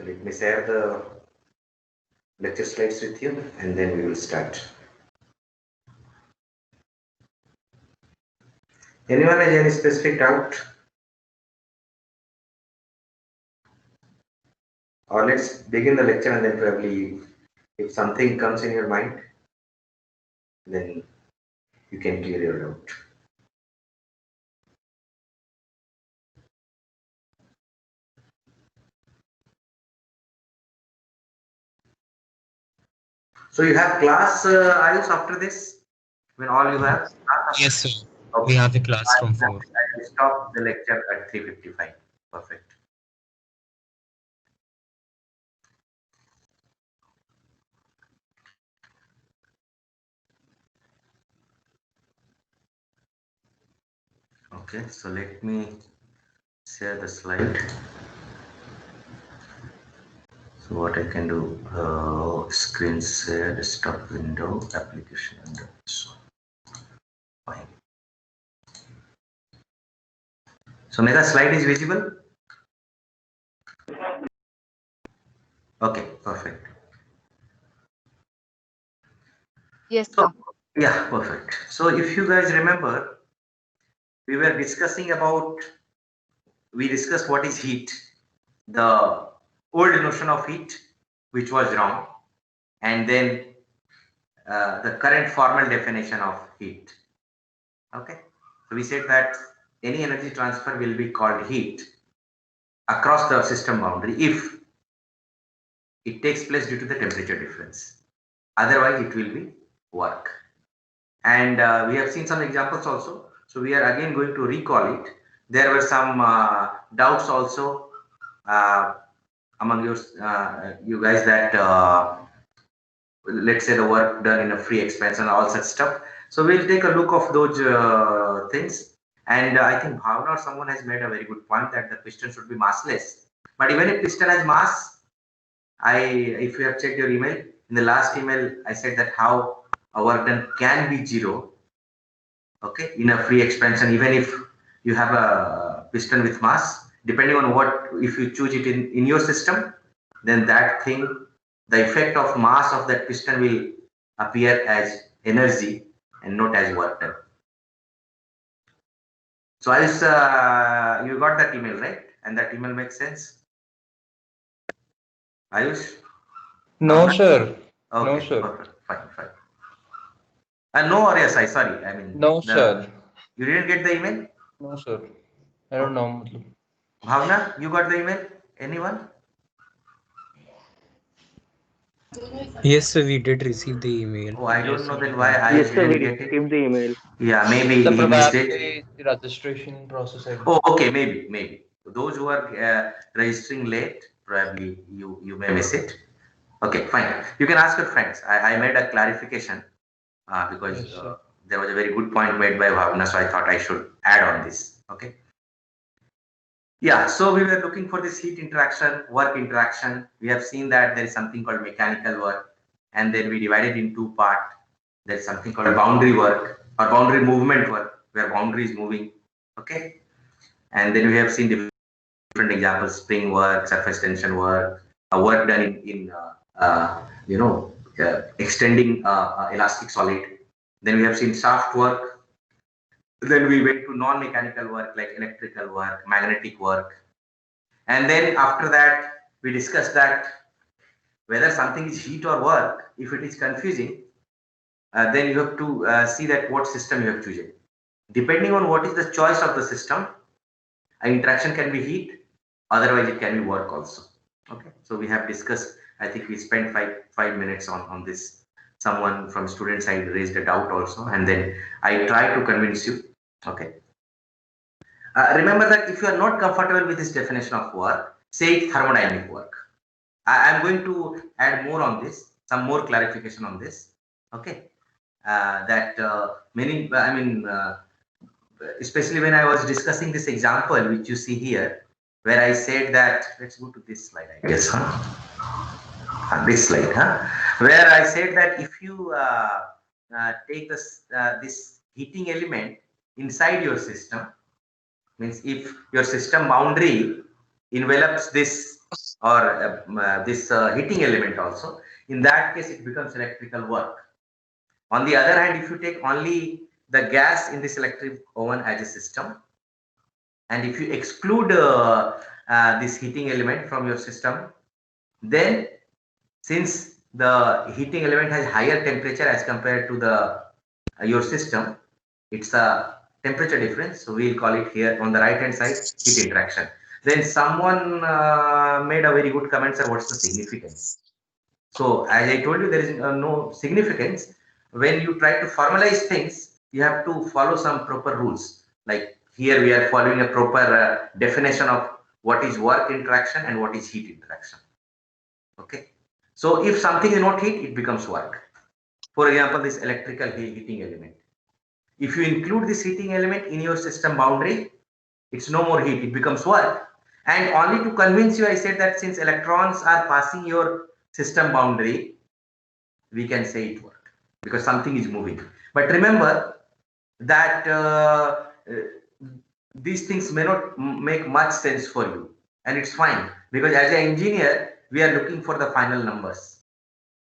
So let me share the lecture slides with you and then we will start. Anyone has any specific doubt? Or let's begin the lecture and then probably if something comes in your mind, then you can clear your doubt. So you have class, Ayush, after this? When all you have? Yes, sir. We Okay. have a class from 4. I will stop the lecture at 3:55. Perfect. Okay, so let me share the slide. So what I can do, screen share, desktop window, application window. So fine. So Mega slide is visible? Okay, perfect. Yes, So sir. yeah, perfect. So if you guys remember, we were discussing about, we discussed what is heat, the old notion of heat, which was wrong, and then the current formal definition of heat. Okay, so we said that any energy transfer will be called heat across the system boundary if it takes place due to the temperature difference. Otherwise, it will be work. And we have seen some examples also. So we are again going to recall it. There were some doubts also uh, among you guys that let's say the work done in a free expansion, all such stuff. So we'll take a look of those things. And I think Bhavna or someone has made a very good point that the piston should be massless. But even if piston has mass, if you have checked your email, in the last email, I said that how a work done can be zero, okay, in a free expansion, even if you have a piston with mass, depending on what, if you choose it in your system, then that thing, the effect of mass of that piston will appear as energy and not as work done. So as you got that email, right? And that email makes sense? Ayush? No, Bhavna? sir. No, Okay, sir. perfect, fine, fine. No, or yes, sorry, I mean, No, sir. you didn't get the email? No, sir. I don't Okay. know. matlab. Bhavna, you got the email? Anyone? Yes, sir. We did receive the email. Oh, I don't Yes, know sir, we then why got. I Yes, sir, didn't we get it. received the email. Yeah, maybe The he missed it. probably the registration process, I Oh, guess. okay, maybe. Those who are registering late, probably you may miss it. Okay, fine. You can ask your friends. I made a clarification because Yes, sir. there was a very good point made by Bhavna, so I thought I should add on this. Okay. Yeah, so we were looking for this heat interaction, work interaction. We have seen that there is something called mechanical work, and then we divided in two parts. There is something called boundary work or boundary movement work, where boundary is moving. Okay, and then we have seen different examples: spring work, surface tension work, work done in extending elastic solid. Then we have seen shaft work. Then we went to non-mechanical work like electrical work, magnetic work. And then after that, we discussed that whether something is heat or work, if it is confusing, then you have to see that what system you have chosen. Depending on what is the choice of the system, an interaction can be heat, otherwise it can be work also. Okay, so we have discussed, I think we spent five minutes on this. Someone from student side raised a doubt also, and then I try to convince you. Okay. Remember that if you are not comfortable with this definition of work, say it thermodynamic work. I'm going to add more on this, some more clarification on this. Okay, that many, I mean, especially when I was discussing this example, which you see here, where I said that, let's go to this slide, I guess, this slide, where I said that if you take this heating element inside your system, means if your system boundary envelops this or this heating element also, in that case it becomes electrical work. On the other hand, if you take only the gas in this electric oven as a system, and if you exclude this heating element from your system, then since the heating element has higher temperature as compared to the your system, it's a temperature difference. So we'll call it here on the right hand side heat interaction. Then someone made a very good comment, sir, what's the significance? So as I told you, there is no significance. When you try to formalize things, you have to follow some proper rules. Like here we are following a proper definition of what is work interaction and what is heat interaction. Okay. So if something is not heat, it becomes work. For example, this electrical heating element. If you include this heating element in your system boundary, it's no more heat, it becomes work. And only to convince you, I said that since electrons are passing your system boundary, we can say it work because something is moving. But remember that these things may not make much sense for you, and it's fine because as an engineer, we are looking for the final numbers.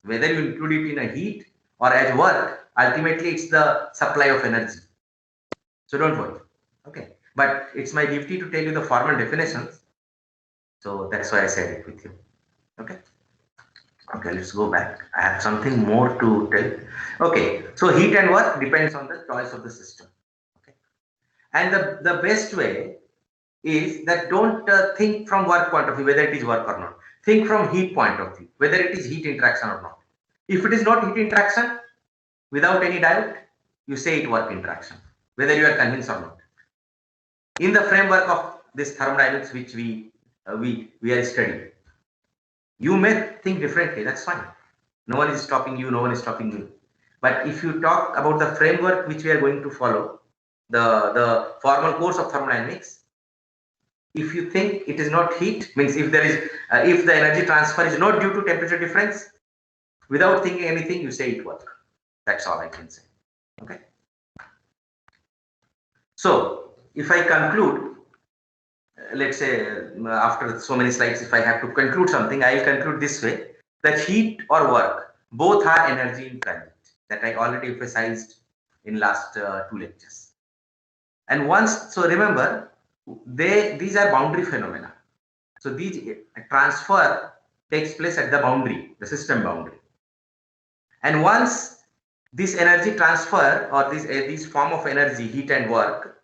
Whether you include it in a heat or as work, ultimately it's the supply of energy. So don't worry. Okay. But it's my duty to tell you the formal definitions. So that's why I said it with you. Okay. Okay, let's go back. I have something more to tell. Okay, so heat and work depends on the choice of the system. Okay. And the best way is that don't think from work point of view, whether it is work or not. Think from heat point of view, whether it is heat interaction or not. If it is not heat interaction, without any doubt, you say it work interaction, whether you are convinced or not. In the framework of this thermodynamics, which we are studying, you may think differently. That's fine. No one is stopping you. No one is stopping you. But if you talk about the framework which we are going to follow, the formal course of thermodynamics, if you think it is not heat, means if there is if the energy transfer is not due to temperature difference, without thinking anything, you say it work. That's all I can say. Okay. So if I conclude, let's say after so many slides, if I have to conclude something, I will conclude this way: that heat or work, both are energy in transit. That I already emphasized in last two lectures. And once, so remember, these are boundary phenomena. So these transfer takes place at the boundary, the system boundary. And once this energy transfer or this form of energy, heat and work,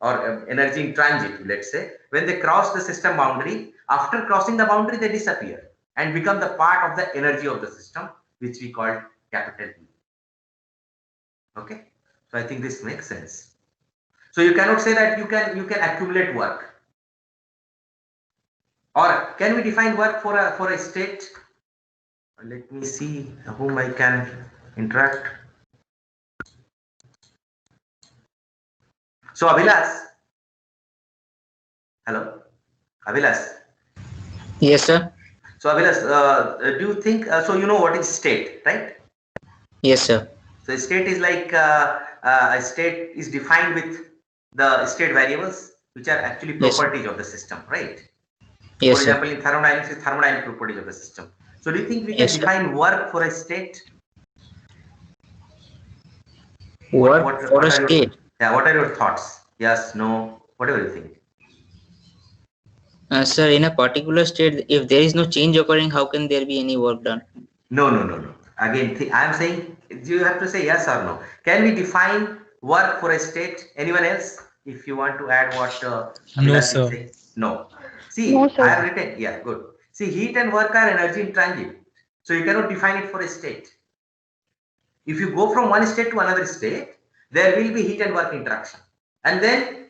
or energy in transit, let's say, when they cross the system boundary, after crossing the boundary, they disappear and become the part of the energy of the system, which we call capital E. Okay, so I think this makes sense. So you cannot say that you can accumulate work. Or can we define work for a state? Let me see whom I can interact. So Abhilas, hello, Abhilas. Yes, sir. So Abhilas, do you think so? You know what is state, right? Yes, sir. So a state is like a state is defined with the state variables, which are actually properties of the system, right? Yes, for sir. example, in thermodynamics, it's thermodynamic properties of the system. So do you think we can Yes, sir. define work for a state? Work What for a are state. what are your thoughts? Yes, no, whatever you think. Sir, in a particular state, if there is no change occurring, how can there be any work done? No. Again, I'm saying you have to say yes or no. Can we define work for a state? Anyone else? If you want to add what No, Abhilas is sir. saying. No. See, No, I sir. have written, yeah, good. See, heat and work are energy in transit. So you cannot define it for a state. If you go from one state to another state, there will be heat and work interaction. And then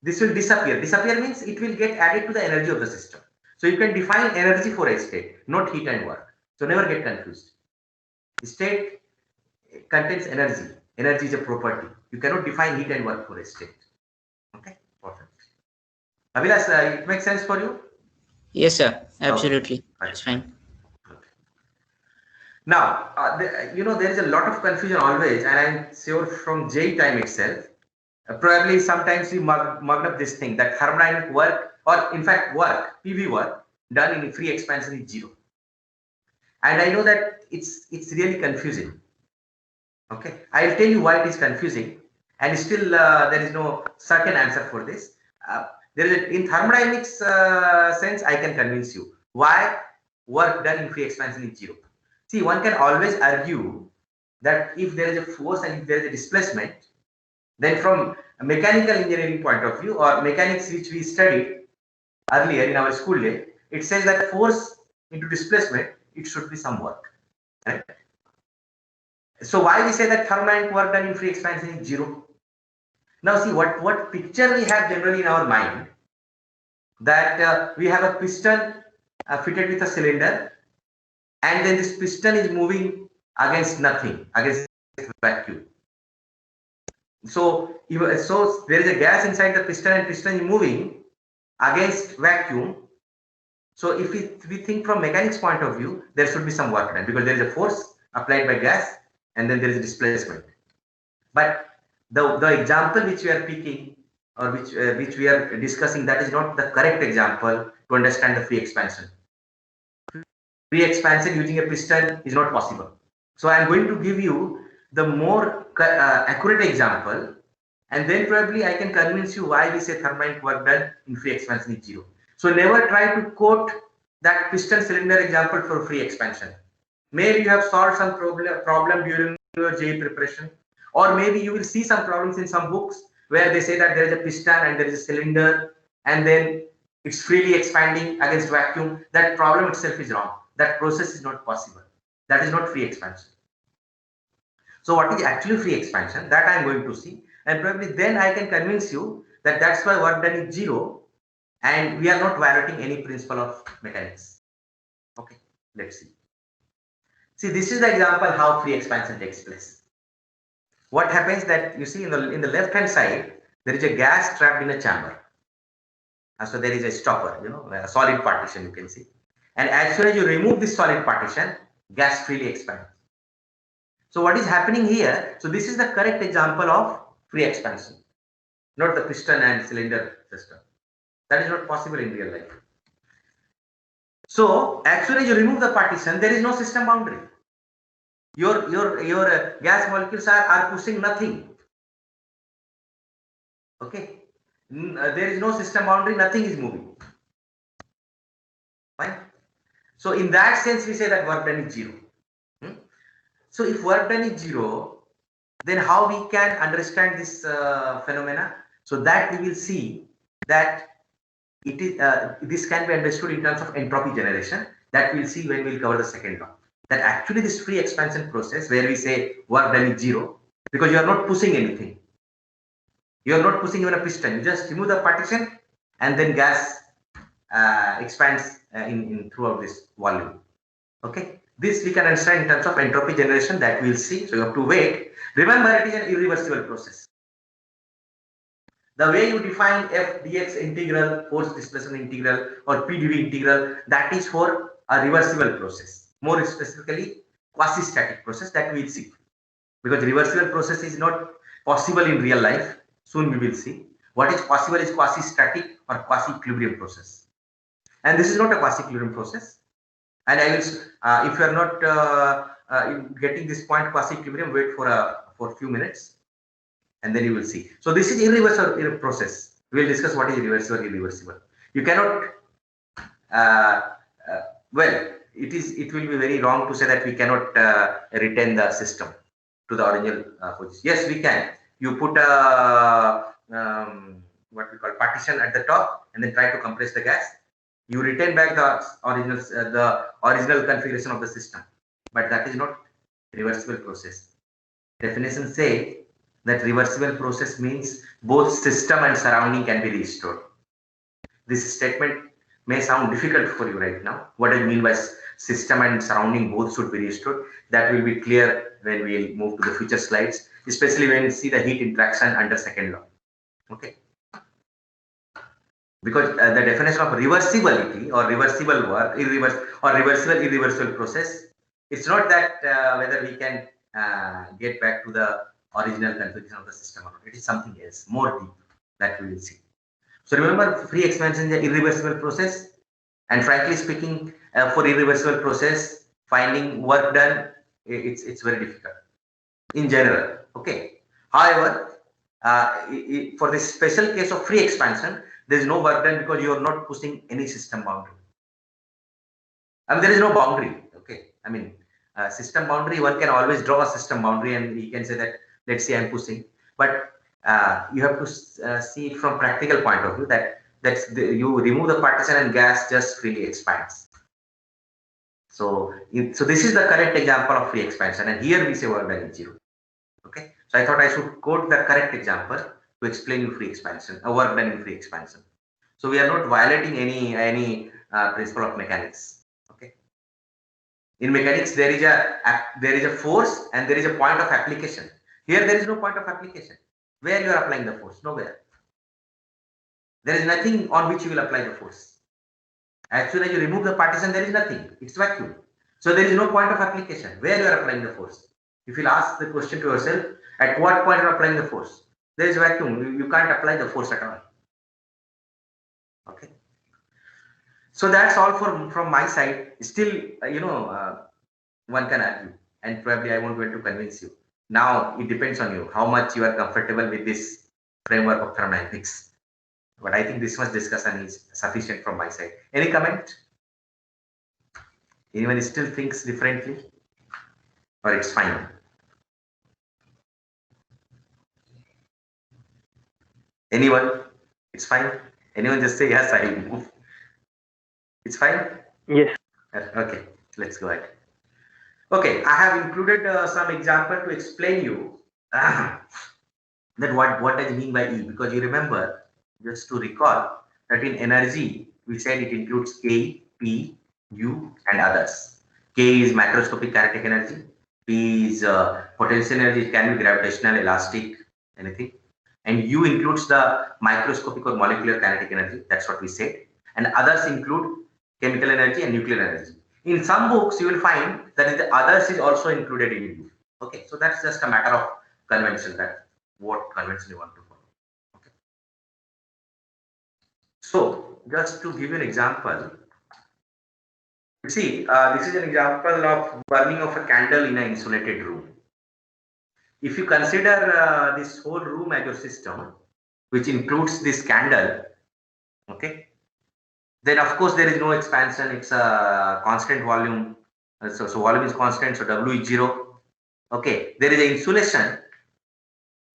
this will disappear. Disappear means it will get added to the energy of the system. So you can define energy for a state, not heat and work. So never get confused. State contains energy. Energy is a property. You cannot define heat and work for a state. Okay, perfect. Abhilas, it makes sense for you? Yes, sir. Absolutely. That's fine. Now, there is a lot of confusion always, and I'm sure from J time itself, probably sometimes we mug up this thing that thermodynamic work, or in fact work, PV work, done in free expansion is 0. And I know that it's really confusing. Okay, I'll tell you why it is confusing, and still there is no certain answer for this. There is in thermodynamics sense, I can convince you why work done in free expansion is 0. See, one can always argue that if there is a force and if there is a displacement, then from a mechanical engineering point of view or mechanics which we studied earlier in our school day, it says that force into displacement, it should be some work. Right? So why we say that thermodynamic work done in free expansion is 0? Now see what picture we have generally in our mind, that we have a piston fitted with a cylinder, and then this piston is moving against nothing, against vacuum. So there is a gas inside the piston and piston is moving against vacuum. So if we think from mechanics point of view, there should be some work done because there is a force applied by gas and then there is a displacement. But the example which we are picking or which we are discussing, that is not the correct example to understand the free expansion. Free expansion using a piston is not possible. So I am going to give you the more accurate example, and then probably I can convince you why we say thermodynamic work done in free expansion is 0. So never try to quote that piston cylinder example for free expansion. Maybe you have solved some problem during your JEE preparation, or maybe you will see some problems in some books where they say that there is a piston and there is a cylinder and then it's freely expanding against vacuum. That problem itself is wrong. That process is not possible. That is not free expansion. So what is actually free expansion? That I am going to see, and probably then I can convince you that that's why work done is 0 and we are not violating any principle of mechanics. Okay, let's see. See, this is the example how free expansion takes place. What happens that you see in the left hand side, there is a gas trapped in a chamber. So there is a stopper, a solid partition you can see. And as soon as you remove this solid partition, gas freely expands. So what is happening here? So this is the correct example of free expansion, not the piston and cylinder system. That is not possible in real life. So as soon as you remove the partition, there is no system boundary. Your gas molecules are pushing nothing. Okay, there is no system boundary. Nothing is moving. Fine. So in that sense, we say that work done is 0. So if work done is 0, then how we can understand this phenomena? So that we will see that it is this can be understood in terms of entropy generation. That we'll see when we'll cover the second law. That actually this free expansion process where we say work done is 0, because you are not pushing anything. You are not pushing even a piston. You just remove the partition and then gas expands in throughout this volume. Okay. This we can understand in terms of entropy generation, that we'll see. So you have to wait. Remember, it is an irreversible process. The way you define f dx integral, force displacement integral, or pdv integral, that is for a reversible process. More specifically, quasi-static process that we will see. Because reversible process is not possible in real life. Soon we will see. What is possible is quasi-static or quasi-equilibrium process. And this is not a quasi-equilibrium process. And I will, if you are not getting this point quasi-equilibrium, wait for a few minutes, and then you will see. So this is irreversible process. We will discuss what is reversible, irreversible. You cannot. Well, it will be very wrong to say that we cannot retain the system to the original position. Yes, we can. You put a what we call partition at the top, and then try to compress the gas. You retain back the original configuration of the system, but that is not reversible process. Definition say that reversible process means both system and surrounding can be restored. This statement may sound difficult for you right now. What I mean by system and surrounding both should be restored, that will be clear when we move to the future slides, especially when we see the heat interaction under second law. Okay. Because the definition of reversibility or reversible work, irreversible process, it's not that whether we can get back to the original configuration of the system or not. It is something else, more deep, that we will see. So remember, free expansion is an irreversible process, And frankly speaking, for irreversible process, finding work done, it's very difficult in general. Okay. However, for this special case of free expansion, there is no work done because you are not pushing any system boundary. I mean, there is no boundary. Okay. I mean, system boundary, one can always draw a system boundary and he can say that, let's say I'm pushing. But you have to see it from practical point of view that you remove the partition and gas just freely expands. So this is the correct example of free expansion, and here we say work done is 0. Okay, so I thought I should quote the correct example to explain you free expansion, work done in free expansion. So we are not violating any principle of mechanics. Okay, in mechanics there is a force and there is a point of application. Here there is no point of application. Where you are applying the force? Nowhere. There is nothing on which you will apply the force. As soon as you remove the partition, there is nothing. It's vacuum. So there is no point of application. Where you are applying the force? If you ask the question to yourself, at what point you are applying the force? There is vacuum. You can't apply the force at all. Okay. So that's all from my side. Still, one can argue, and probably I won't be able to convince you. Now it depends on you how much you are comfortable with this framework of thermodynamics. But I think this much discussion is sufficient from my side. Any comment? Anyone still thinks differently? Or it's fine? Anyone? It's fine? Anyone just say yes, I will move. It's fine? Yes. Okay, let's go ahead. Okay, I have included some example to explain you that what does it mean by E, because you remember, just to recall, that in energy we said it includes K, P, U and others. K is macroscopic kinetic energy, P is potential energy, it can be gravitational, elastic, anything, and U includes the microscopic or molecular kinetic energy, that's what we said, and others include chemical energy and nuclear energy. In some books you will find that the others is also included in U. Okay, so that's just a matter of convention, that what convention you want to follow. Okay. So just to give you an example, you see, this is an example of burning of a candle in an insulated room. If you consider this whole room as your system, which includes this candle, okay, then of course there is no expansion, it's a constant volume. So volume is constant, so W is 0. Okay, there is an insulation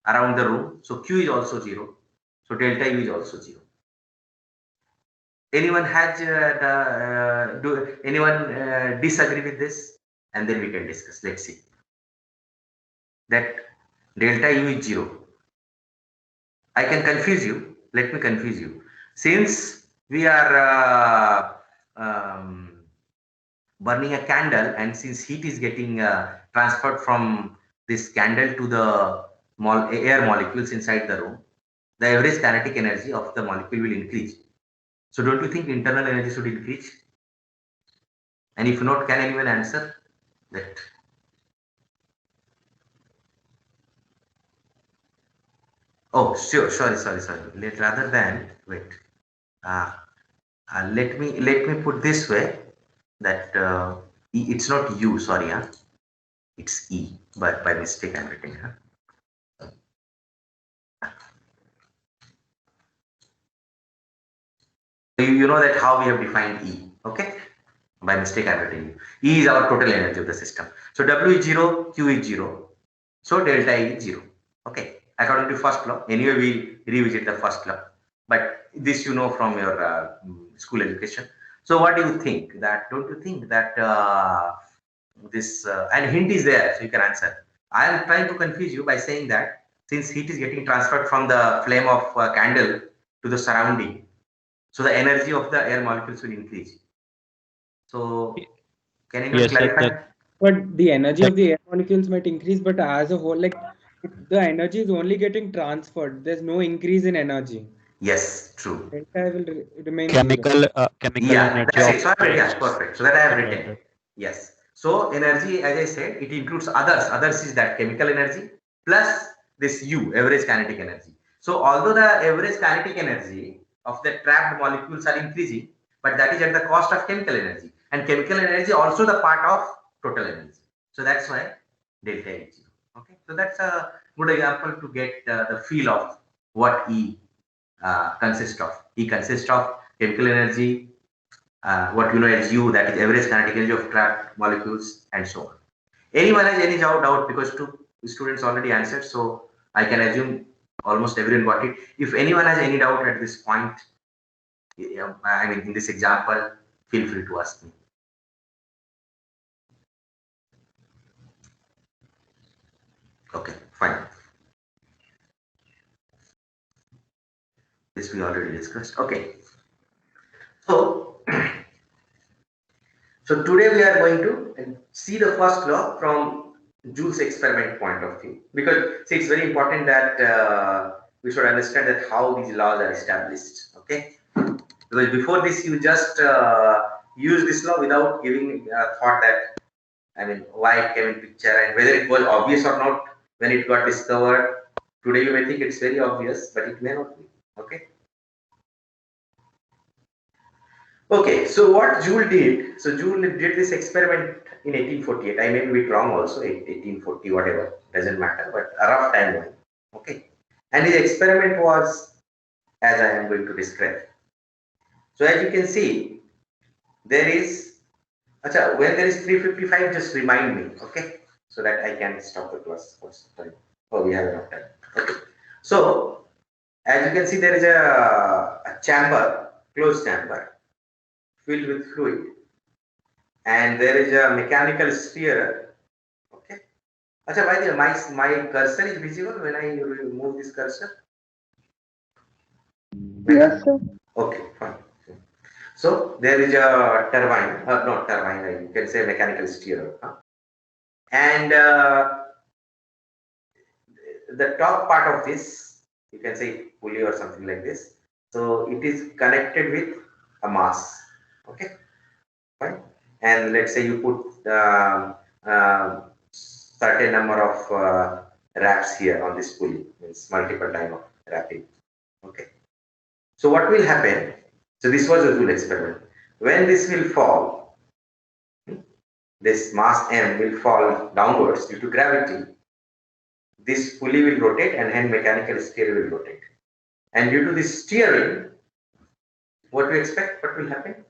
around the room, so Q is also 0. So delta U is also 0. Anyone has anyone disagree with this? And then we can discuss. Let's see. That delta U is 0. I can confuse you. Let me confuse you. Since we are burning a candle, and since heat is getting transferred from this candle to the air molecules inside the room, the average kinetic energy of the molecule will increase. So don't you think internal energy should increase? And if not, can anyone answer that? Oh, sure. Sorry. Rather than wait, let me put this way, that it's not U. Sorry, it's E. But by mistake I'm writing. You know that how we have defined E. Okay. By mistake I'm writing E is our total energy of the system. So W is 0, Q is 0. So delta E is 0. Okay. According to first law. Anyway, we revisit the first law. But this you know from your school education. So what do you think? That don't you think that this and hint is there, so you can answer. I am trying to confuse you by saying that since heat is getting transferred from the flame of candle to the surrounding, so the energy of the air molecules will increase. So can you clarify? But the energy of the air molecules might increase, but as a whole, like the energy is only getting transferred. There's no increase in energy. Yes, true. Delta will remain Chemical yeah, energy that's of it. So yeah, perfect. So that I have written. generated. Yes. So energy, as I said, it includes others. Others is that chemical energy plus this U, average kinetic energy. So although the average kinetic energy of the trapped molecules are increasing, but that is at the cost of chemical energy, and chemical energy also the part of total energy. So that's why delta H zero. Okay, so that's a good example to get the feel of what E consists of. E consists of chemical energy, what you know as U, that is average kinetic energy of trapped molecules, and so on. Anyone has any doubt, because two students already answered, so I can assume almost everyone got it. If anyone has any doubt at this point, I mean in this example, feel free to ask me. Okay, fine. This we already discussed. Okay. So, so today we are going to see the first law from Joule's experiment point of view, because see, it's very important that we should understand that how these laws are established. Okay, because before this you just use this law without giving thought that, I mean, why it came in picture and whether it was obvious or not when it got discovered. Today you may think it's very obvious, but it may not be. Okay. Okay, so what Joule did, so Joule did this experiment in 1848. I may be wrong also, 1840, whatever, doesn't matter, but a rough timeline. Okay, and his experiment was as I am going to describe. So as you can see, there is, when there is 355, just remind me, okay, so that I can stop the class first time. Oh, we have enough time. Okay, so as you can see, there is a chamber, closed chamber, filled with fluid, and there is a mechanical sphere. Okay. By the way, my cursor is visible when I move this cursor? Yes, sir. Okay, fine. So there is a turbine, not turbine, you can say mechanical steerer. And the top part of this, you can say pulley or something like this. So it is connected with a mass. Okay, fine. And let's say you put certain number of wraps here on this pulley, means multiple time of wrapping. Okay. So what will happen? So this was a Joule experiment. When this will fall, this mass m will fall downwards due to gravity. This pulley will rotate and hence mechanical steer will rotate. And due to this steering, what we expect? What will happen?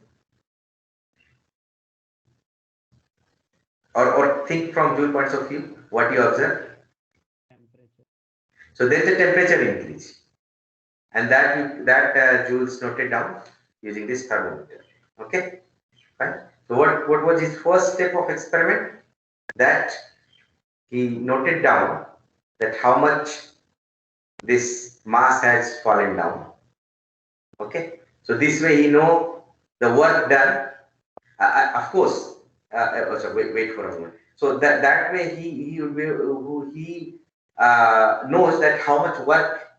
Or think from Joule points of view, what you observe. So there is a temperature increase, and that Joule's noted down using this thermometer. Okay, fine. So what was his first step of experiment? That he noted down that how much this mass has fallen down. Okay, so this way he know the work done. Of course. Wait for a moment. So that way he knows that how much work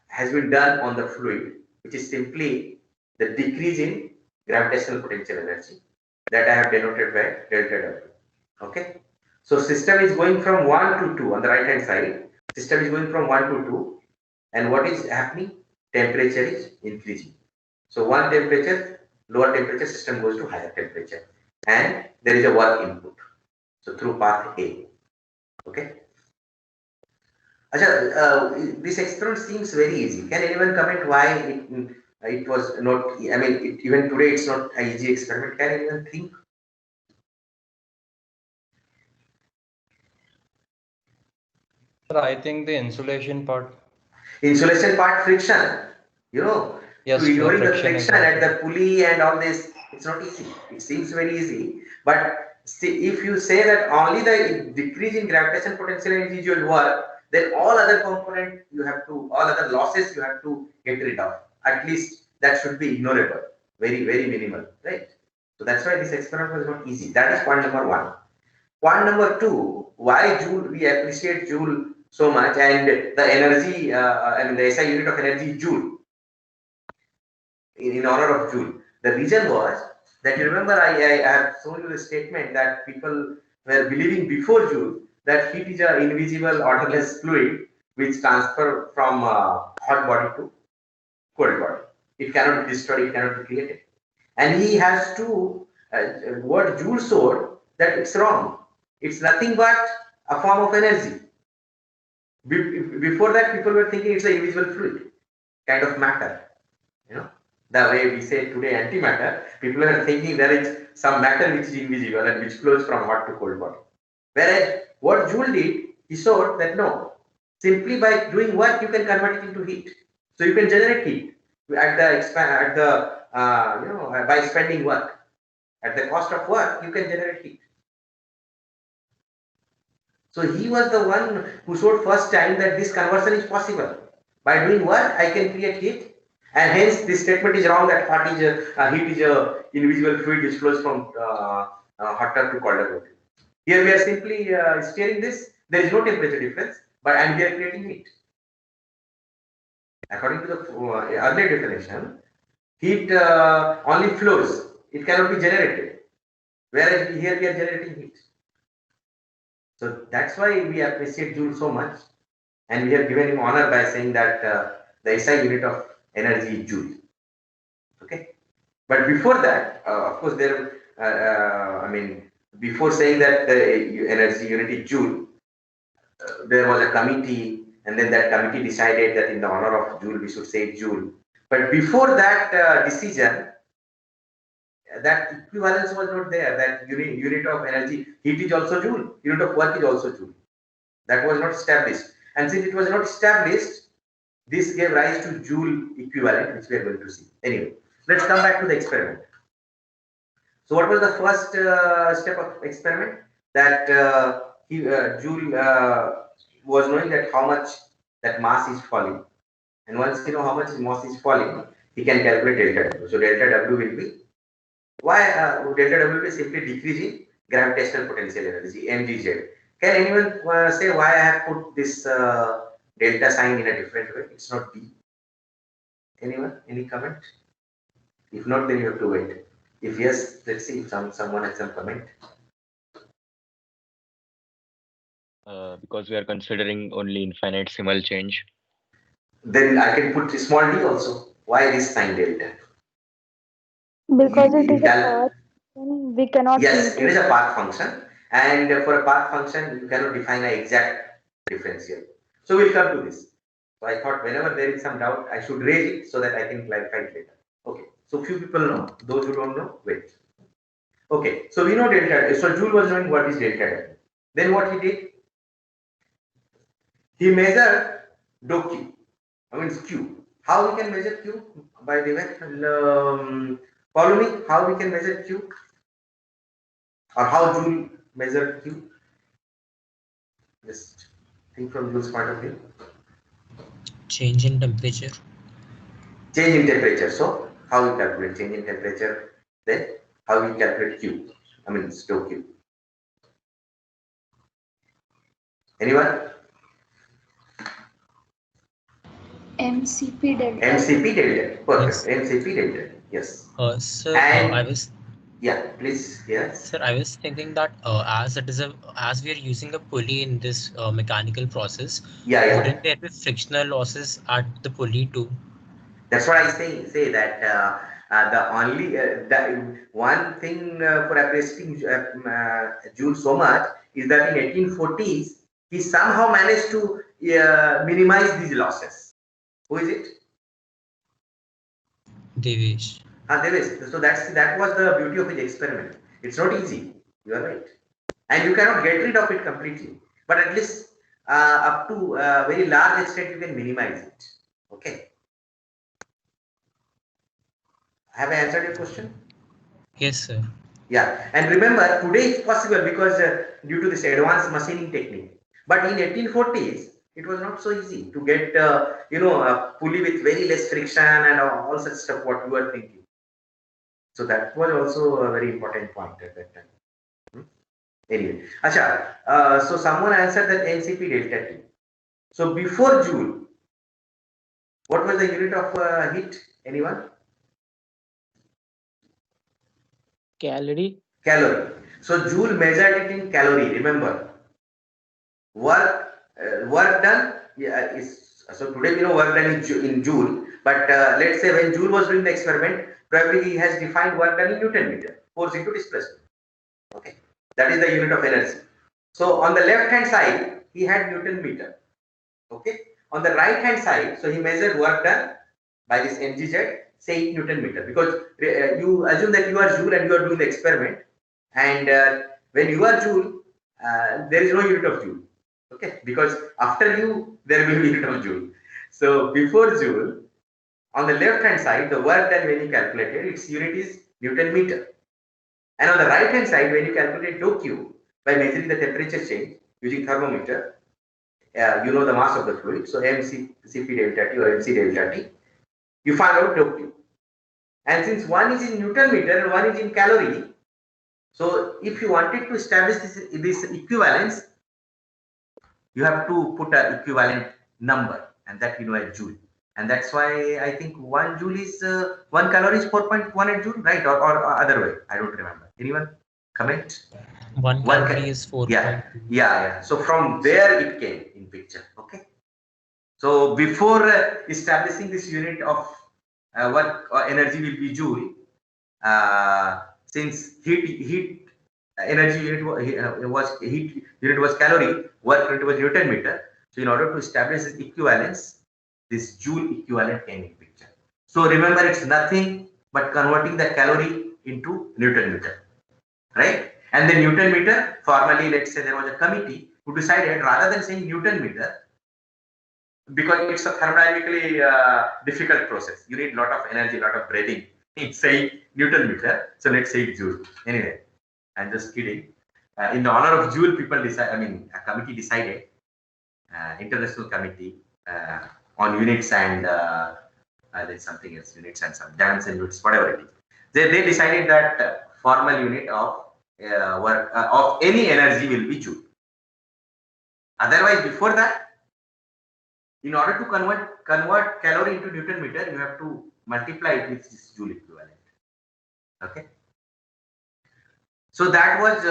has been done on the fluid, which is simply the decrease in gravitational potential energy that I have denoted by delta W. Okay. So system is going from 1 to 2 on the right hand side. System is going from 1 to 2, and what is happening? Temperature is increasing. So one temperature, lower temperature, system goes to higher temperature, and there is a work input. So through path A. Okay. This experiment seems very easy. Can anyone comment why it was not? I mean, even today it's not an easy experiment. Can anyone think? Sir, I think the insulation part. Insulation part, friction. You know, Yes, to ignoring the friction friction at the pulley and all this, it's not easy. It seems very easy, but see, if you say that only the decrease in gravitational potential energy will work, then all other components you have to, all other losses you have to get rid of. At least that should be ignorable, very, very minimal, right? So that's why this experiment was not easy. That is point number one. Point number two, why Joule, we appreciate Joule so much, and the energy, the SI unit of energy Joule, in honor of Joule. The reason was that, you remember, I have shown you the statement that people were believing before Joule that heat is an invisible odorless fluid which transfer from hot body to cold body. It cannot be destroyed, it cannot be created. and he has to what Joule showed that it's wrong. It's nothing but a form of energy. Before that, people were thinking it's an invisible fluid, kind of matter. You know, the way we say today antimatter, people are thinking there is some matter which is invisible and which flows from hot to cold body. Whereas what Joule did, he showed that no, simply by doing work you can convert it into heat. So you can generate heat at the by spending work. At the cost of work, you can generate heat. So he was the one who showed first time that this conversion is possible. By doing work, I can create heat, and hence this statement is wrong that heat is a invisible fluid which flows from hotter to colder water. Here we are simply steering this. There is no temperature difference, and we are creating heat. According to the earlier definition, heat only flows. It cannot be generated. Whereas here we are generating heat. So that's why we appreciate Joule so much, and we have given him honor by saying that the SI unit of energy is Joule. Okay, but before that, of course, before saying that the energy unit is Joule, there was a committee, and then that committee decided that in the honor of Joule we should say Joule. But before that decision, that equivalence was not there. That unit of energy, heat is also Joule, unit of work is also Joule. That was not established. And since it was not established, this gave rise to Joule equivalent, which we are going to see. Anyway, let's come back to the experiment. So what was the first step of experiment? That Joule was knowing that how much that mass is falling. And once you know how much mass is falling, he can calculate delta W. So delta W will be, why delta W will be simply decreasing gravitational potential energy, mgz. Can anyone say why I have put this delta sign in a different way? It's not D. Anyone? Any comment? If not, then you have to wait. If yes, let's see if someone has some comment. Because we are considering only infinitesimal change. Then I can put small d also. Why this sign delta? Because it is a path function, we cannot. Yes, it is a path function, and for a path function, you cannot define an exact differential. So we'll come to this. So I thought whenever there is some doubt, I should raise it so that I can clarify it later. Okay. So few people know. Those who don't know, wait. Okay. So we know delta. So Joule was knowing what is delta W. Then what he did? He measured dou Q. I mean Q. How we can measure Q? By the way, follow me. How we can measure Q? Or how Joule measured Q? Just think from Joule's point of view. Change in temperature. Change in temperature. So how we calculate change in temperature? Then how we calculate Q? I mean dou Q. Anyone? MCP delta. MCP delta. Perfect. Yes. MCP delta. Yes. Sir, And- I was Yeah, please. Yes. Sir, I was thinking that as we are using a pulley in this mechanical process, Yeah. wouldn't there be frictional losses at the pulley too? That's what I say that the only the one thing for appreciating Joule so much is that in 1840s he somehow managed to minimize these losses. Who is it? Devesh. Devesh. So that was the beauty of his experiment. It's not easy. You are right, and you cannot get rid of it completely, but at least up to a very large extent you can minimize it. Okay. Have I answered your question? Yes, sir. Yeah, and remember today it's possible because due to this advanced machining technique. But in 1840s, it was not so easy to get a pulley with very less friction and all such stuff. What you were thinking. So that was also a very important point at that time. Anyway, Acha. So someone answered that MCP delta T. So before Joule, what was the unit of heat? Anyone? Calorie. Calorie. So Joule measured it in calorie. Remember, work done. Yeah, is so today we know work done in Joule. But let's say when Joule was doing the experiment, probably he has defined work done in Newton meter, force into displacement. Okay, that is the unit of energy. So on the left hand side, he had Newton meter. Okay, on the right hand side, so he measured work done by this MGZ, say Newton meter, because you assume that you are Joule and you are doing the experiment, and when you are Joule, there is no unit of Joule. Okay, because after you there will be unit of Joule. So before Joule, on the left hand side, the work done when you calculated, its unit is Newton meter. And on the right hand side, when you calculate dou Q by measuring the temperature change using thermometer, you know the mass of the fluid, so mCp delta T or mc delta T, you find out dou Q. And since one is in Newton meter and one is in calorie, so if you wanted to establish this equivalence, you have to put an equivalent number, and that you know as Joule. And that's why I think 1 Joule is 1 calorie is 4.18 Joule, right? Or other way. I don't remember. Anyone comment? 1 calorie is 4. Yeah. So from there it came in picture. Okay. So before establishing this unit of work or energy will be Joule, since heat energy unit was calorie, work unit was Newton meter. So in order to establish this equivalence, this Joule equivalent came in picture. So remember, it's nothing but converting the calorie into Newton meter, right? And the Newton meter, formally, let's say there was a committee who decided rather than saying Newton meter, because it's a thermodynamically difficult process, you need a lot of energy, a lot of breathing in saying Newton meter. So let's say Joule. Anyway, I'm just kidding. In the honor of Joule, people decide. I mean, a committee decided, international committee on units and there's something else, units and some dimension units, whatever it is. They decided that formal unit of work of any energy will be Joule. Otherwise, before that, in order to convert calorie into Newton meter, you have to multiply it with this Joule equivalent. Okay. So that was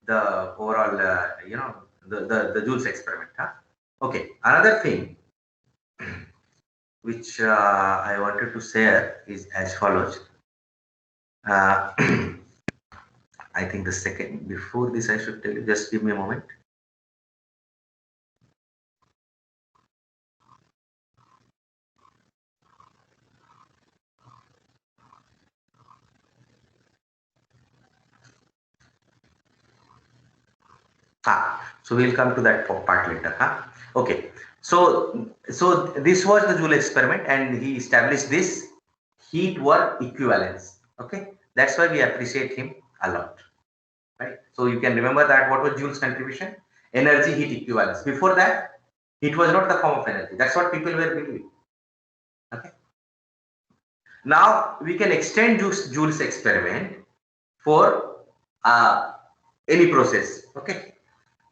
the overall, the Joule's experiment. Huh? Okay. Another thing which I wanted to share is as follows. I think the second, before this I should tell you, just give me a moment. So we'll come to that part later. Okay. So this was the Joule experiment, and he established this heat work equivalence. Okay. That's why we appreciate him a lot. Right. So you can remember that what was Joule's contribution? Energy heat equivalence. Before that, heat was not the form of energy. That's what people were believing. Okay. Now we can extend Joule's experiment for any process. Okay.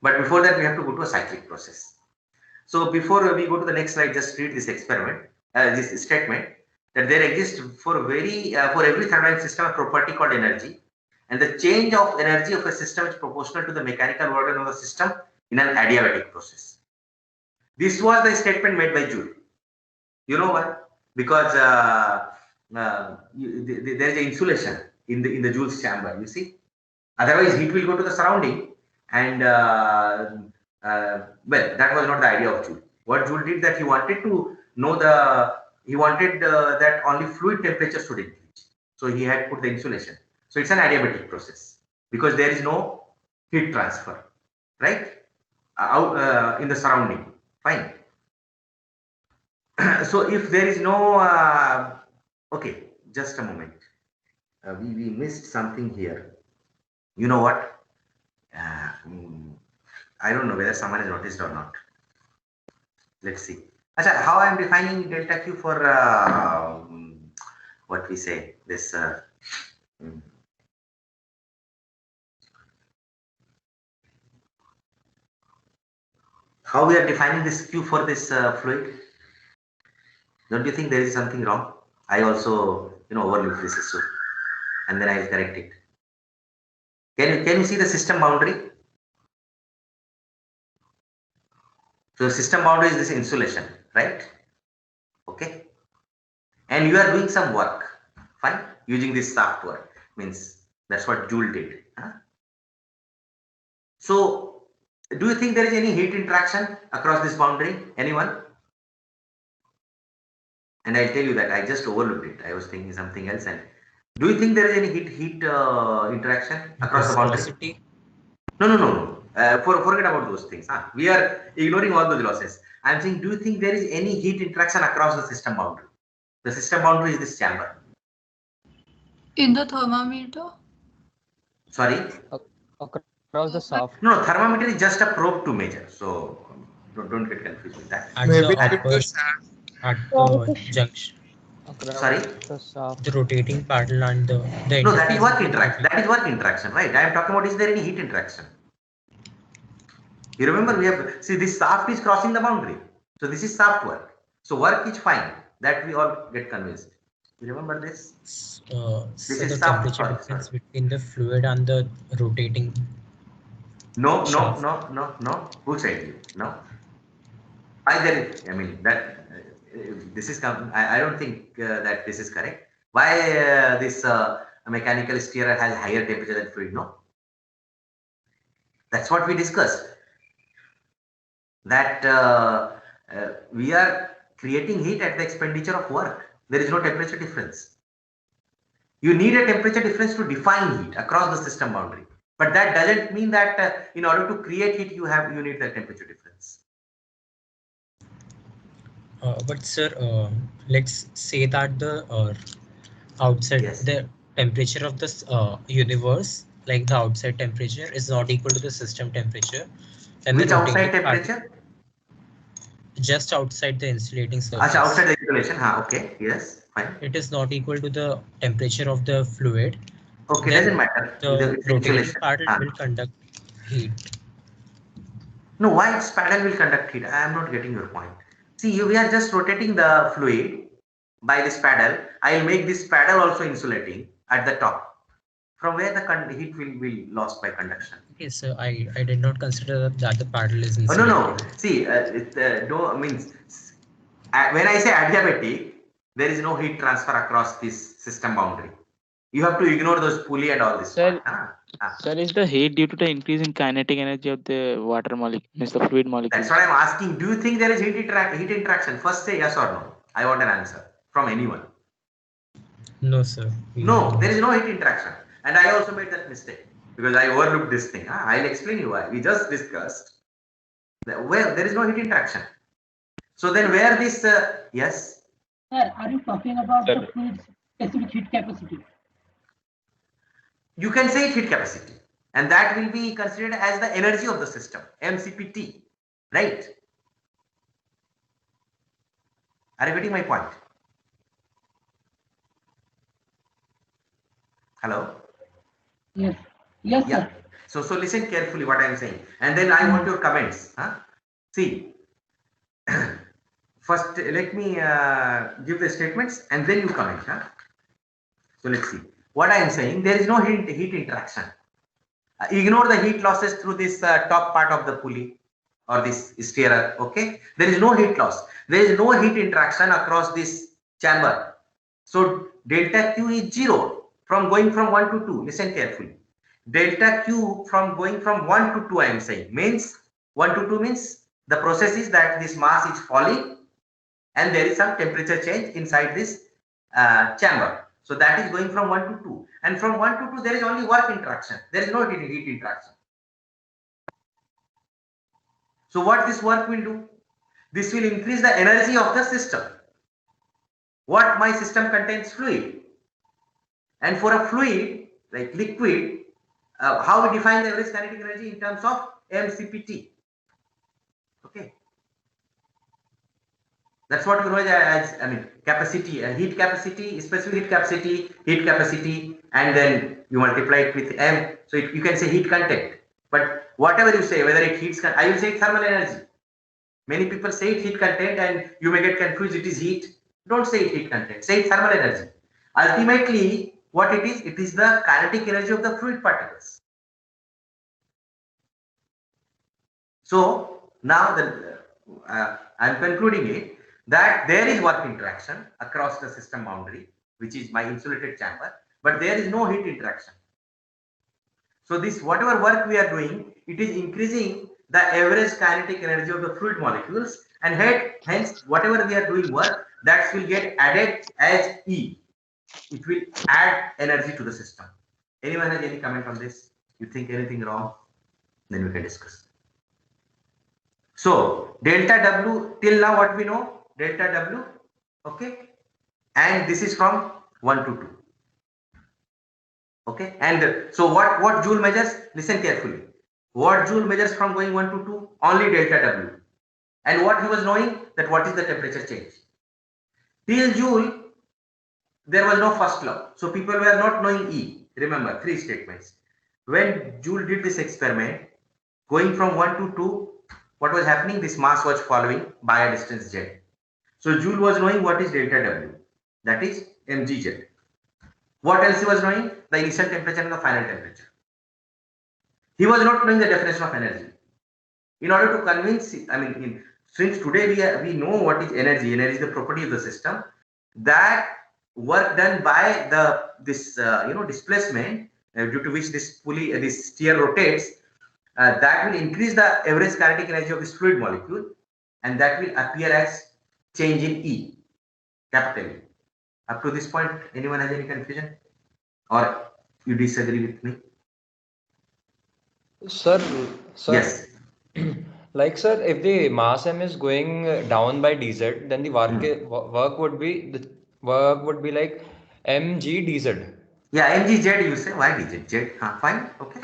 But before that, we have to go to a cyclic process. So before we go to the next slide, just read this experiment, this statement, that there exists for every thermodynamic system a property called energy, and the change of energy of a system is proportional to the mechanical work done on the system in an adiabatic process. This was the statement made by Joule. You know why? Because there is an insulation in the Joule's chamber. You see, otherwise heat will go to the surrounding. And well, that was not the idea of Joule. What Joule did, that he wanted to know that only fluid temperature should increase. So he had put the insulation. So it's an adiabatic process because there is no heat transfer, right? Out in the surrounding. Fine. So if there is no, okay, just a moment. We missed something here. You know what? I don't know whether someone has noticed or not. Let's see. Achha, how I am defining delta Q for what we say this. How we are defining this Q for this fluid? Don't you think there is something wrong? I also overlooked this issue, and then I will correct it. Can you see the system boundary? So system boundary is this insulation, right? and you are doing some work, fine, using this shaft work, means that's what Joule did. Huh? So, do you think there is any heat interaction across this boundary? Anyone? And I'll tell you that I just overlooked it. I was thinking something else. And do you think there is any heat interaction across the boundary? Viscosity. No. Forget about those things. Huh? We are ignoring all those losses. I'm saying, do you think there is any heat interaction across the system boundary? The system boundary is this chamber. In the thermometer? Sorry? Across the shaft. No, thermometer is just a probe to measure. So don't get confused with that. At Maybe the upper, at Well, the junction, Sorry? The shaft. the rotating paddle and the No, that is interface work between interaction. That is work interaction, right? I am talking about, is there any heat interaction? You remember, we have, see, this shaft is crossing the boundary. So this is shaft work. So work is fine. That we all get convinced. You remember this? so is the shaft, temperature sorry, difference between the fluid and the rotating. No. Shaft. No. Who said you? No. I mean, that this is, I don't think that this is correct. Why this mechanical stirrer has higher temperature than fluid? No. That's what we discussed. That we are creating heat at the expenditure of work. There is no temperature difference. You need a temperature difference to define heat across the system boundary. But that doesn't mean that in order to create heat, you need the temperature difference. But sir, let's say that the outside, Yes. the temperature of this universe, like the outside temperature, is not equal to the system temperature. And Which the outside rotating part, temperature? just outside the insulating surface, Outside the insulation. Okay. Yes. Fine. it is not equal to the temperature of the fluid. Okay. Then Doesn't matter. the It's rotating insulation. part will conduct heat. No, why its paddle will conduct heat? I am not getting your point. See, we are just rotating the fluid by this paddle. I will make this paddle also insulating at the top, from where the heat will be lost by conduction. Okay, so I did not consider that the paddle is Oh, insulated. no. See, means when I say adiabatic, there is no heat transfer across this system boundary. You have to ignore those pulley and all this. Sir, part. Sir, is the heat due to the increase in kinetic energy of the water molecule, means the fluid molecule? That's what I'm asking. Do you think there is heat interaction? First say yes or no. I want an answer from anyone. No, sir. No, there is no heat interaction. And I also made that mistake because I overlooked this thing. I'll explain you why. We just discussed where there is no heat interaction. So then where this, yes? Sir, are you talking about Sir. the fluid's specific heat capacity? You can say heat capacity. And that will be considered as the energy of the system, MCPT, right? Are you getting my point? Hello? Yes. Yes, Yeah. sir. So listen carefully what I am saying. And then I want your comments. See, first let me give the statements and then you comment. So let's see. What I am saying, there is no heat interaction. Ignore the heat losses through this top part of the pulley or this stirrer. Okay, there is no heat loss. There is no heat interaction across this chamber. So delta Q is 0 from going from 1 to 2. Listen carefully. Delta Q from going from 1 to 2, I am saying, means 1 to 2 means the process is that this mass is falling and there is some temperature change inside this chamber. So that is going from 1 to 2. And from 1 to 2, there is only work interaction. There is no heat interaction. So what this work will do? This will increase the energy of the system. What my system contains? Fluid. And for a fluid, like liquid, how we define the average kinetic energy in terms of MCPT. Okay. That's what we know as, capacity, heat capacity, specific heat capacity, and then you multiply it with M. So you can say heat content. But whatever you say, whether it heats, I will say thermal energy. Many people say it heat content and you may get confused, it is heat. Don't say it heat content, say it thermal energy. Ultimately, what it is the kinetic energy of the fluid particles. So now I am concluding it. that there is work interaction across the system boundary, which is my insulated chamber, but there is no heat interaction. So this whatever work we are doing, it is increasing the average kinetic energy of the fluid molecules, and hence whatever we are doing work, that will get added as E. It will add energy to the system. Anyone has any comment on this? You think anything wrong? Then we can discuss. So delta W, till now what we know, delta W, okay, and this is from 1 to 2. Okay, and so what Joule measures? Listen carefully. What Joule measures from going 1 to 2? Only delta W. And what he was knowing, that what is the temperature change. Till Joule, there was no first law. So people were not knowing E. Remember, 3 statements. When Joule did this experiment, going from 1 to 2, what was happening? This mass was following by a distance Z. So Joule was knowing what is delta W. That is mgz. What else he was knowing? The initial temperature and the final temperature. He was not knowing the definition of energy. In order to convince, since today we know what is energy. Energy is the property of the system. That work done by this displacement due to which this pulley, this steer rotates, that will increase the average kinetic energy of this fluid molecule, and that will appear as change in E, capital E. Up to this point, anyone has any confusion, or you disagree with me? Sir, Yes. like sir, if the mass m is going down by dz, then the work would be like mg dz. Yeah, mgz you say. Why dz? Z. Fine. Okay.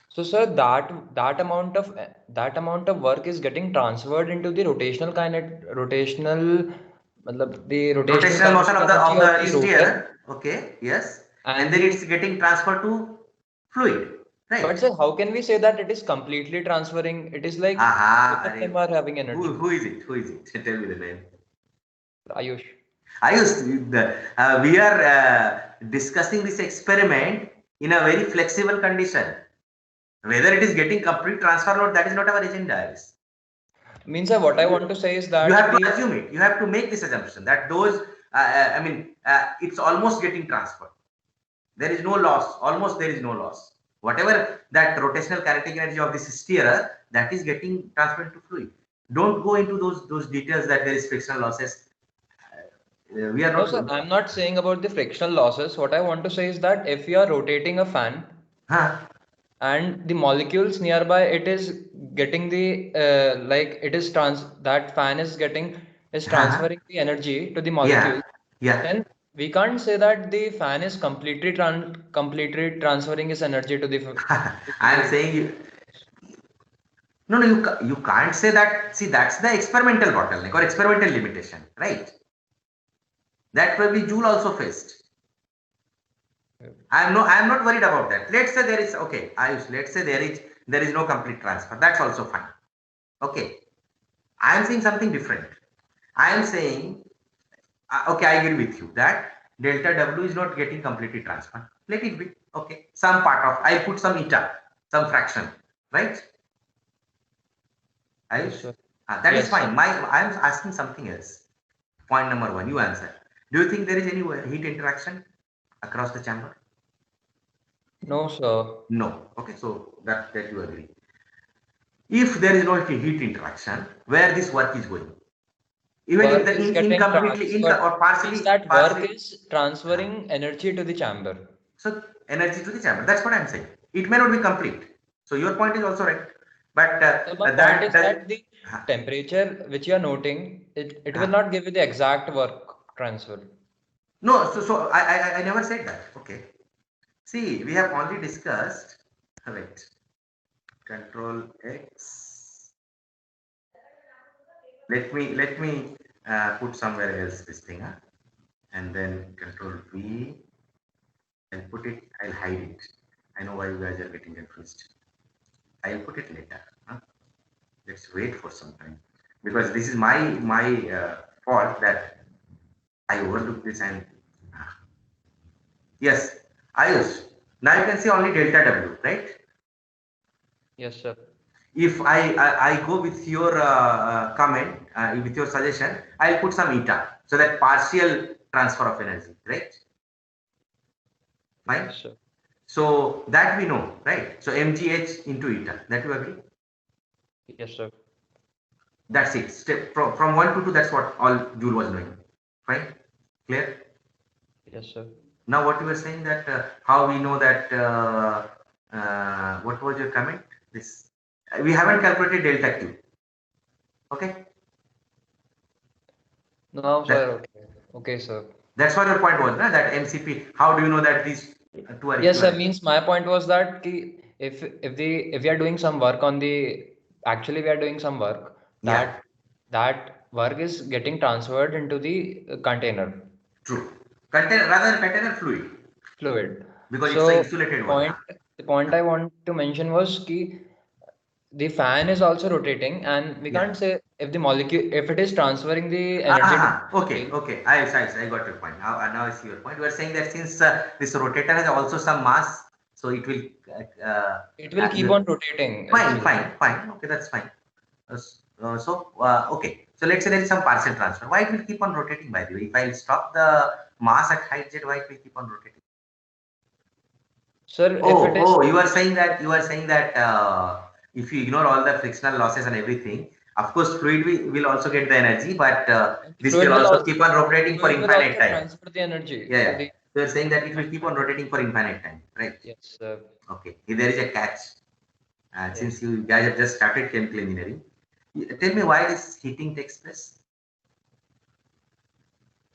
So sir, that amount of work is getting transferred into the rotational motion of the rotor. steer. Okay. Yes. And then it's getting transferred to fluid. Right. But sir, how can we say that it is completely transferring? It is like both of them are having energy. Who is it? Who is it? Tell me the name. Ayush. Ayush, we are discussing this experiment in a very flexible condition. Whether it is getting complete transfer or not, that is not our agenda. Means sir, what I want to say is that you have to assume it. You have to make this assumption that those, it's almost getting transferred. There is no loss. Almost there is no loss. Whatever that rotational kinetic energy of this steerer, that is getting transferred to fluid. Don't go into those details that there is frictional losses. We are not. No, sir, I'm not saying about the frictional losses. What I want to say is that if you are rotating a fan, and the molecules nearby, it is getting the that fan is transferring the energy to the molecule. Yeah. Then we can't say that the fan is completely transferring its energy to the. I am saying no, you can't say that. See, that's the experimental bottleneck or experimental limitation, right? That probably Joule also faced. I am not worried about that. Let's say there is, okay, let's say there is no complete transfer. That's also fine. Okay. I am saying something different. I am saying, okay, I agree with you that delta W is not getting completely transferred. Let it be. Okay. Some part of, I'll put some eta, some fraction, right? Sure. That is fine. I am asking something else. Point number 1, you answer. Do you think there is any heat interaction across the chamber? No, sir. No. Okay, so that you agree. If there is no heat interaction, where this work is going? Even work if the is getting incompletely or partially, that work is transferring energy to the chamber. So energy to the chamber. That's what I'm saying. It may not be complete. So your point is also right. But that the temperature which you are noting, it will not give you the exact work transfer. No, so I never said that. Okay. See, we have only discussed. Wait. Control X. Let me put somewhere else this thing, and then Control V. I'll put it. I'll hide it. I know why you guys are getting confused. I'll put it later. Let's wait for some time, because this is my fault that I overlooked this. And yes, Ayush. Now you can see only delta W, right? Yes, sir. if I go with your comment, with your suggestion, I'll put some eta, so that partial transfer of energy, right? Fine. Yes, sir. So that we know, right? So mgh into eta, that you agree? Yes, sir. That's it. Step from 1 to 2, that's what all Joule was doing. Fine? Clear? Yes, sir. Now what you were saying, that how we know that, what was your comment? This, we haven't calculated delta Q. Okay? No, sir. Okay. Okay, sir. That's what your point was, na? That MCP, how do you know that these two are Yes, sir. equivalent? Means my point was that if we are doing some work on the actually we are doing some work Yeah. that work is getting transferred into the container True. Container, rather than container, fluid. because it's So an insulated one. Na? the point I want to mention was the fan is also rotating, and we Yeah. can't say if the molecule if it is transferring the energy to Okay. I got your point. Now I see your point. You are saying that since this rotator has also some mass, so it will keep on rotating. Fine. Okay, that's fine. Okay. So let's say there is some partial transfer. Why it will keep on rotating, by the way? If I stop the mass at height z, why it will keep on rotating? Sir, if it is You are saying that if you ignore all the frictional losses and everything, of course fluid will also get the energy, but this fluid will will also keep on rotating for fluid will infinite also time. transfer the energy to Yeah. the So you're saying that it will keep on rotating for infinite time, right? yes, sir. Okay. If there is a catch, Yes. since you guys have just started chemical engineering, tell me why this heating takes place.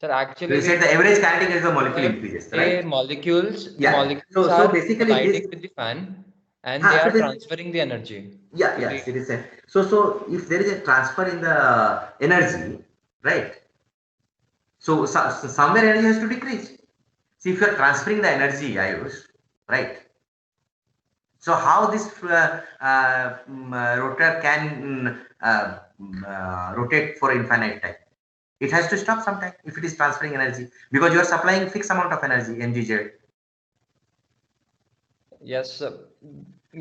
Sir, actually, You said the average kinetic energy of the molecule increases, right? molecules Yeah. So are basically colliding this. with the fan, and they are transferring the energy. Yes, it is. So if there is a transfer in the energy, right? So somewhere energy has to decrease. See, if you are transferring the energy, Ayush, right? So how this rotor can rotate for infinite time? It has to stop sometime if it is transferring energy, because you are supplying fixed amount of energy, mgz. Yes, sir.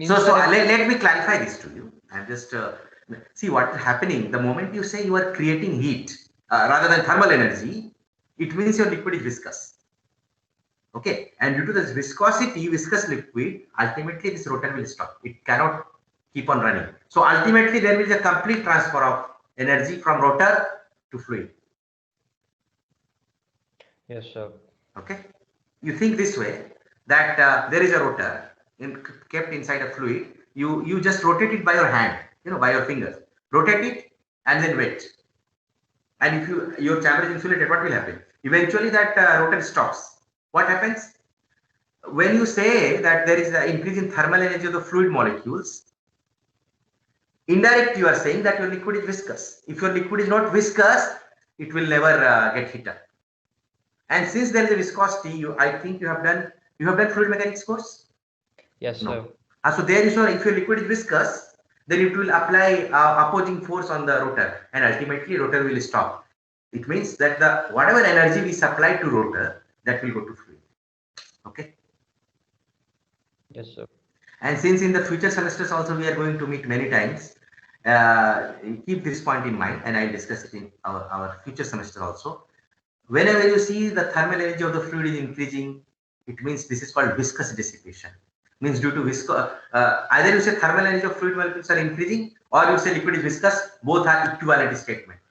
So let me clarify this to you. I'm just see what is happening. The moment you say you are creating heat rather than thermal energy, it means your liquid is viscous. Okay, and due to this viscosity, viscous liquid, ultimately this rotor will stop. It cannot keep on running. So ultimately there will be a complete transfer of energy from rotor to fluid. Yes, sir. Okay, you think this way, that there is a rotor kept inside a fluid. You just rotate it by your hand, by your fingers. Rotate it and then wait. And if your chamber is insulated, what will happen? Eventually that rotor stops. What happens? When you say that there is an increase in thermal energy of the fluid molecules, indirect you are saying that your liquid is viscous. If your liquid is not viscous, it will never get heated. And since there is a viscosity, I think you have done fluid mechanics course. Yes, no. sir. So there you saw, if your liquid is viscous, then it will apply opposing force on the rotor, and ultimately rotor will stop. It means that the whatever energy we supply to rotor, that will go to fluid. Okay. Yes, sir. And since in the future semesters also we are going to meet many times, keep this point in mind, and I'll discuss it in our future semester also. Whenever you see the thermal energy of the fluid is increasing, it means this is called viscous dissipation. Means due to either you say thermal energy of fluid molecules are increasing, or you say liquid is viscous. Both are equivalent statement.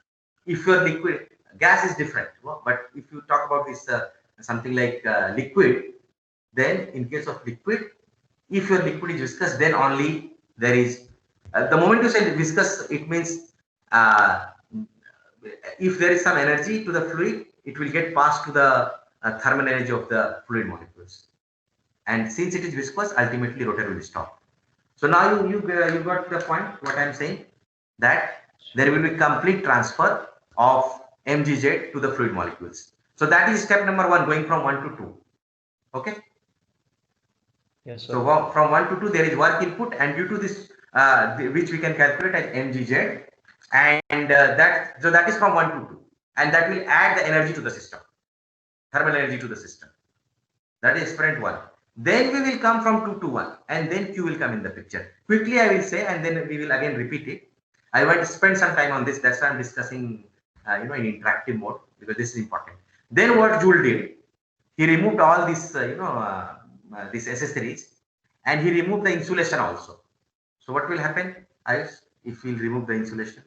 If your liquid, gas is different, but if you talk about this something like liquid, then in case of liquid, if your liquid is viscous, then only there is the moment you say viscous, it means if there is some energy to the fluid, it will get passed to the thermal energy of the fluid molecules. And since it is viscous, ultimately rotor will stop. So now you got the point, what I'm saying, that there will be complete transfer of mgz to the fluid molecules. So that is step number 1, going from 1 to 2. Okay. Yes, sir. So from 1 to 2, there is work input, and due to this, which we can calculate as mgz, and that is from 1 to 2, and that will add the energy to the system, thermal energy to the system. That is experiment 1. Then we will come from 2 to 1, and then Q will come in the picture. Quickly I will say, and then we will again repeat it. I want to spend some time on this. That's why I'm discussing, in interactive mode, because this is important. Then what Joule did, he removed all these, these accessories, and he removed the insulation also. So what will happen, if we remove the insulation?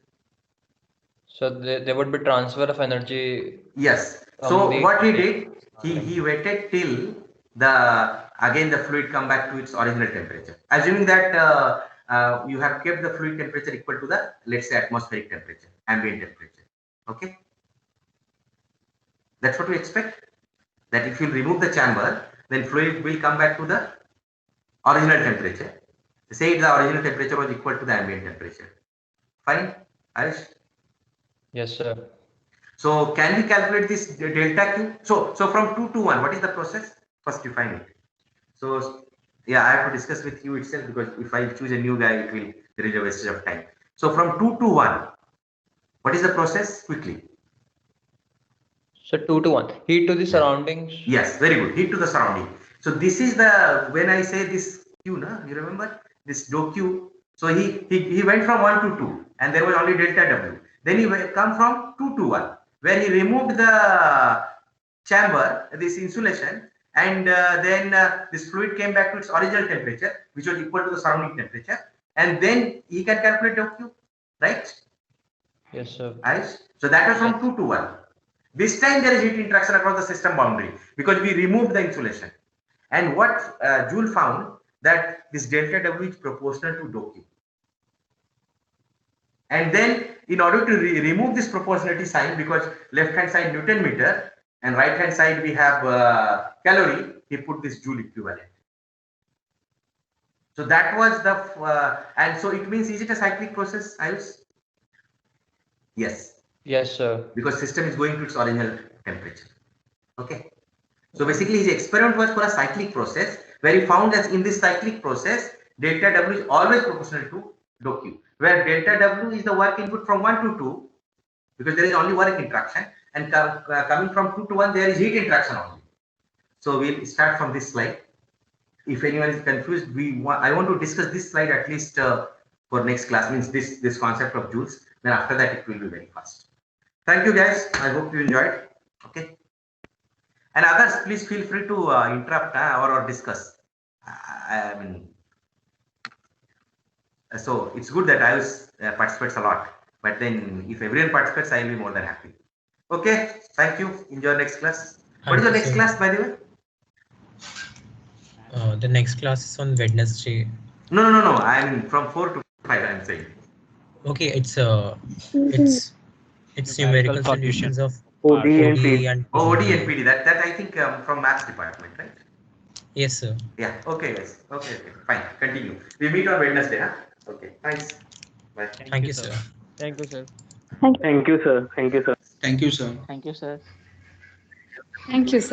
So there would be transfer of energy. Yes. So what he did, he waited till the fluid come back to its original temperature. Assuming that you have kept the fluid temperature equal to the, let's say, atmospheric temperature, ambient temperature. Okay. That's what we expect. That if you remove the chamber, then fluid will come back to the original temperature. Say the original temperature was equal to the ambient temperature. Fine, Arish? Yes, sir. So can we calculate this delta Q? So from 2 to 1, what is the process? First define it. So yeah, I have to discuss with you itself, because if I choose a new guy, there is a wastage of time. So from 2 to 1, what is the process? Quickly. So 2 to 1. Heat to the surroundings. Yes, very good. Heat to the surrounding. So this is when I say this Q, you remember this dou Q. So he went from 1 to 2, and there was only delta W. Then he come from 2 to 1, where he removed the chamber, this insulation, and then this fluid came back to its original temperature, which was equal to the surrounding temperature, and then he can calculate dou Q, right? Yes, sir. Right? So that was from 2 to 1. This time there is heat interaction across the system boundary, because we removed the insulation. And what Joule found, that this delta W is proportional to dou Q. And then in order to remove this proportionality sign, because left hand side Newton meter and right hand side we have calorie, he put this Joule equivalent. So that was the, and so it means, is it a cyclic process, Ayush? Yes. Yes, sir. Because system is going to its original temperature. Okay. So basically his experiment was for a cyclic process, where he found that in this cyclic process, delta W is always proportional to dou Q, where delta W is the work input from 1 to 2, because there is only work interaction, and coming from 2 to 1, there is heat interaction only. So we'll start from this slide. If anyone is confused, I want to discuss this slide at least for next class, means this concept of joules. Then after that, it will be very fast. Thank you, guys. I hope you enjoyed. Okay. And others, please feel free to interrupt or discuss. I mean, so it's good that I participates a lot. But then, if everyone participates, I will be more than happy. Okay. Thank you. Enjoy next class. What is the next class, by the way? The next class is on Wednesday. No. I'm from 4 to 5. I'm saying. Okay, it's numerical solutions of OD and PD PD. and OD and PD. That I think from maths department, right? Yes, sir. Yeah. Okay, guys. Okay. Fine. Continue. We meet on Wednesday. Huh? Okay. Thanks. Bye. Thank you, sir. Thank you, sir. Thank you, sir. Thank you, sir. Thank you, sir. Thank you, sir. Thank you, sir.